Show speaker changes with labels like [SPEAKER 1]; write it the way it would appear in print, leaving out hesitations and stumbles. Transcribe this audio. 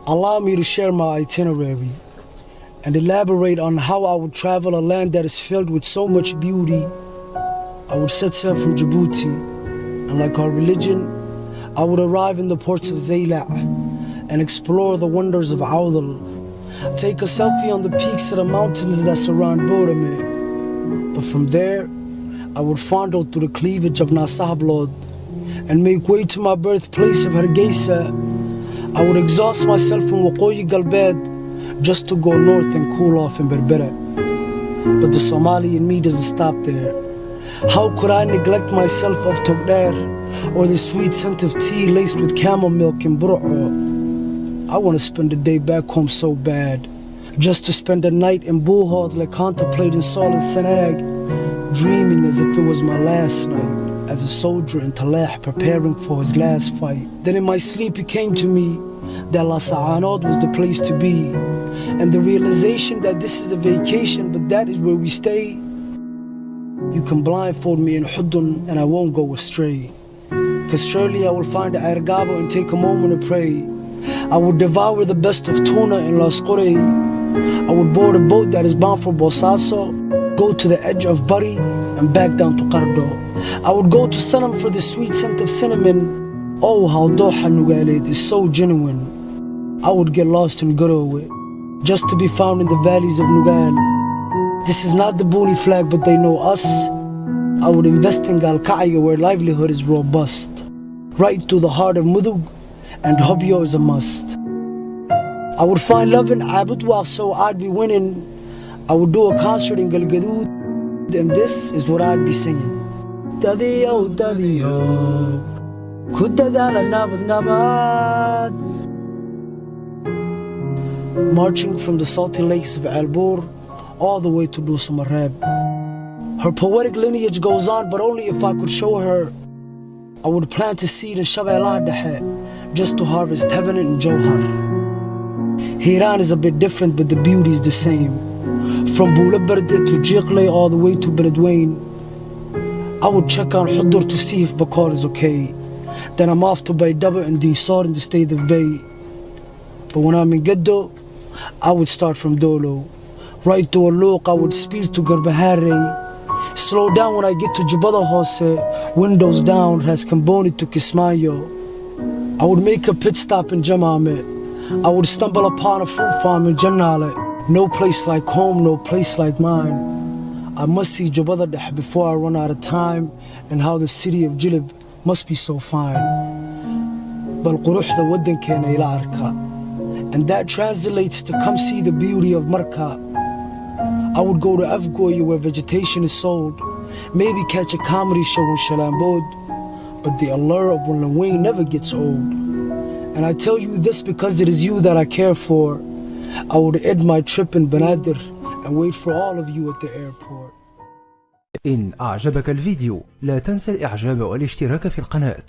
[SPEAKER 1] Allow me to share my itinerary and elaborate on how I would travel a land that is filled with so much beauty. I would set sail from Djibouti, and like our religion, I would arrive in the ports of Zayla and explore the wonders of Awdal. Take a selfie on the peaks of the mountains that surround Borame. But from there, I would fondle through the cleavage of Nasahablod and make way to my birthplace of Hargeisa. I would exhaust myself from Waqooyi Galbeed just to go north and cool off in Berbera. But the Somali in me doesn't stop there. How could I neglect myself of Togder or the sweet scent of tea laced with camel milk in Woro'o? I want to spend a day back home so bad, just to spend a night in Buhod like contemplating Sol and Sanag, dreaming as if it was my last night as a soldier in Talah preparing for his last fight. Then in my sleep it came to me that La Sa'anod was the place to be, and the realization that this is a vacation but that is where we stay. You can blindfold me in Hudun and I won't go astray, cause surely I will find the Argabo and take a moment to pray. I would devour the best of tuna in Las Qurey. I would board a boat that is bound for Bosaso, go to the edge of Bari and back down to Qardo. I would go to Sanam for the sweet scent of cinnamon. Oh, how Doha Nugalet is so genuine. I would get lost in Garowe, just to be found in the valleys of Nugal. This is not the Buni flag, but they know us. I would invest in Galkaya where livelihood is robust. Right to the heart of Mudug, and Hobyo is a must. I would find love in Abudwa, so I'd be winning. I would do a concert in Galgadood, and this is what I'd be singing. Dadio, Dadio, Kudadala Nabad Nabad. Marching from the salty lakes of Albor all the way to Dusamareb. Her poetic lineage goes on, but only if I could show her. I would plant a seed in Shabelah Dahe just to harvest heaven and Johar. Hiran is a bit different, but the beauty is the same. From Boulaberde to Jiqle all the way to Beledweyne. I would check on Hudur to see if Bakar is okay. Then I'm off to Baydaba and Dinsar in the state of Bay. But when I'm in Geddo, I would start from Dolo. Right to Aloq, I would speed to Garbahare. Slow down when I get to Jubala Hose, windows down, has Kamboni to Kismayo. I would make a pit stop in Jamame. I would stumble upon a fruit farm in Jannale. No place like home, no place like mine. I must see Jubala before I run out of time, and how the city of Jilib must be so fine. But Quruxda waddan keena ila arka, and that translates to come see the beauty of Marka. I would go to Afgoye where vegetation is sold, maybe catch a comedy show in Shalambod, but the allure of Wunlaway never gets old. And I tell you this because it is you that I care for. I would end my trip in Banadir and wait for all of you at the airport.
[SPEAKER 2] إن أعجبك الفيديو لا تنسى الإعجاب والاشتراك في القناة.